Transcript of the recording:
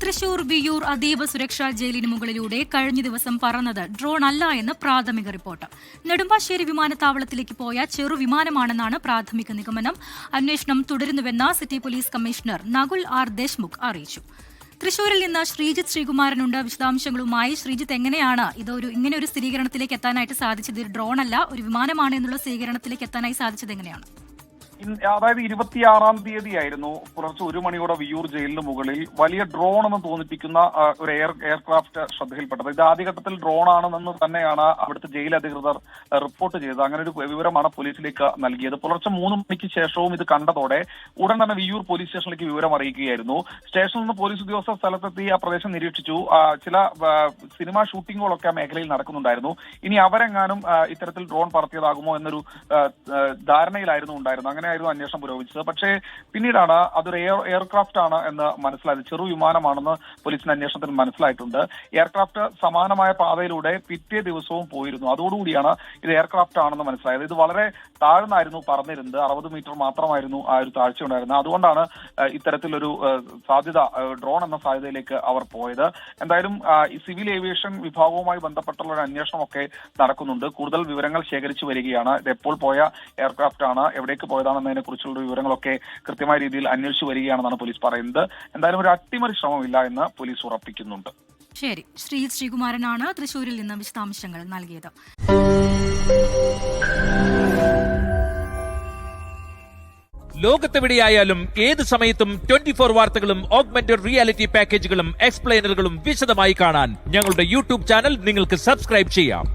തൃശൂർ വിയൂർ അതീവ സുരക്ഷാ ജയിലിന് മുകളിലൂടെ കഴിഞ്ഞ ദിവസം പറന്നത് ഡ്രോൺ അല്ല എന്ന് പ്രാഥമിക റിപ്പോർട്ട്. നെടുമ്പാശ്ശേരി വിമാനത്താവളത്തിലേക്ക് പോയ ചെറുവിമാനമാണെന്നാണ് പ്രാഥമിക നിഗമനം. അന്വേഷണം തുടരുന്നുവെന്ന് city police commissioner Nakul R Deshmukh അറിയിച്ചു. തൃശൂരിൽ നിന്ന് ശ്രീജിത്ത് ശ്രീകുമാരനുണ്ട് വിശദാംശങ്ങളുമായി. ശ്രീജിത്ത്, എങ്ങനെയാണ് ഇങ്ങനെ ഒരു സ്ഥിരീകരണത്തിലേക്ക് എത്താനായിട്ട് സാധിച്ചത്? ഡ്രോൺ അല്ല, ഒരു വിമാനമാണ് എന്നുള്ള സ്ഥിരീകരണത്തിലേക്ക് എത്താനായി സാധിച്ചത് എങ്ങനെയാണ്? അതായത് 26-ാം തീയതിയായിരുന്നു പുലർച്ചെ 1 മണിയോടെ വിയൂർ ജയിലിന് മുകളിൽ വലിയ ഡ്രോൺ എന്ന് തോന്നിപ്പിക്കുന്ന ഒരു എയർക്രാഫ്റ്റ് ശ്രദ്ധയിൽപ്പെട്ടത്. ഇത് ആദ്യഘട്ടത്തിൽ ഡ്രോൺ ആണെന്ന് തന്നെയാണ് അവിടുത്തെ ജയിൽ അധികൃതർ റിപ്പോർട്ട് ചെയ്തത്. അങ്ങനെ ഒരു വിവരമാണ് പോലീസിലേക്ക് നൽകിയത്. പുലർച്ചെ 3 മണിക്ക് ശേഷവും ഇത് കണ്ടതോടെ ഉടൻ തന്നെ വിയൂർ പോലീസ് സ്റ്റേഷനിലേക്ക് വിവരം അറിയിക്കുകയായിരുന്നു. സ്റ്റേഷനിൽ നിന്ന് പോലീസ് ഉദ്യോഗസ്ഥർ സ്ഥലത്തെത്തി ആ പ്രദേശം നിരീക്ഷിച്ചു. ചില സിനിമാ ഷൂട്ടിങ്ങുകളൊക്കെ ആ മേഖലയിൽ നടക്കുന്നുണ്ടായിരുന്നു. ഇനി അവരെങ്ങാനും ഇത്തരത്തിൽ ഡ്രോൺ പറത്തിയതാകുമോ എന്നൊരു ധാരണയിലായിരുന്നു ഉണ്ടായിരുന്നത്. അങ്ങനെ അന്വേഷണം പുരോഗമിച്ചത്. പക്ഷേ പിന്നീടാണ് അതൊരു എയർക്രാഫ്റ്റ് ആണ് എന്ന് മനസ്സിലായത്. ചെറു വിമാനമാണെന്ന് പോലീസിന് അന്വേഷണത്തിൽ മനസ്സിലായിട്ടുണ്ട്. എയർക്രാഫ്റ്റ് സമാനമായ പാതയിലൂടെ പിറ്റേ ദിവസവും പോയിരുന്നു. അതോടുകൂടിയാണ് ഇത് എയർക്രാഫ്റ്റ് ആണെന്ന് മനസ്സിലായത്. ഇത് വളരെ താഴ്ന്നായിരുന്നു പറന്നിരുന്നത്. 60 മീറ്റർ മാത്രമായിരുന്നു ആ ഒരു താഴ്ച ഉണ്ടായിരുന്നത്. അതുകൊണ്ടാണ് ഇത്തരത്തിലൊരു സാധ്യത, ഡ്രോൺ എന്ന സാധ്യതയിലേക്ക് അവർ പോയത്. എന്തായാലും സിവിൽ ഏവിയേഷൻ വിഭാഗവുമായി ബന്ധപ്പെട്ടുള്ള ഒരു അന്വേഷണമൊക്കെ നടക്കുന്നുണ്ട്. കൂടുതൽ വിവരങ്ങൾ ശേഖരിച്ചു വരികയാണ്. ഇത് എപ്പോൾ പോയ എയർക്രാഫ്റ്റ് ആണ്, എവിടേക്ക് പോയതാണെന്നതിനെ കുറിച്ചുള്ള വിവരങ്ങളൊക്കെ കൃത്യമായ രീതിയിൽ അന്വേഷിച്ചു വരികയാണെന്നാണ് പോലീസ് പറയുന്നത്. എന്തായാലും ഒരു അട്ടിമറി ശ്രമമില്ല എന്ന് പോലീസ് ഉറപ്പിക്കുന്നുണ്ട്. ശരി, ശ്രീകുമാരനാണ് തൃശൂരിൽ നിന്ന് വിശദാംശങ്ങൾ നൽകിയത്. ലോകത്തെവിടെയായാലും ഏത് സമയത്തും 24 വാർത്തകളും ഓഗ്മെന്റഡ് റിയാലിറ്റി പാക്കേജുകളും എക്സ്പ്ലെയിനറുകളും വിശദമായി കാണാൻ ഞങ്ങളുടെ യൂട്യൂബ് ചാനൽ നിങ്ങൾക്ക് സബ്സ്ക്രൈബ് ചെയ്യാം.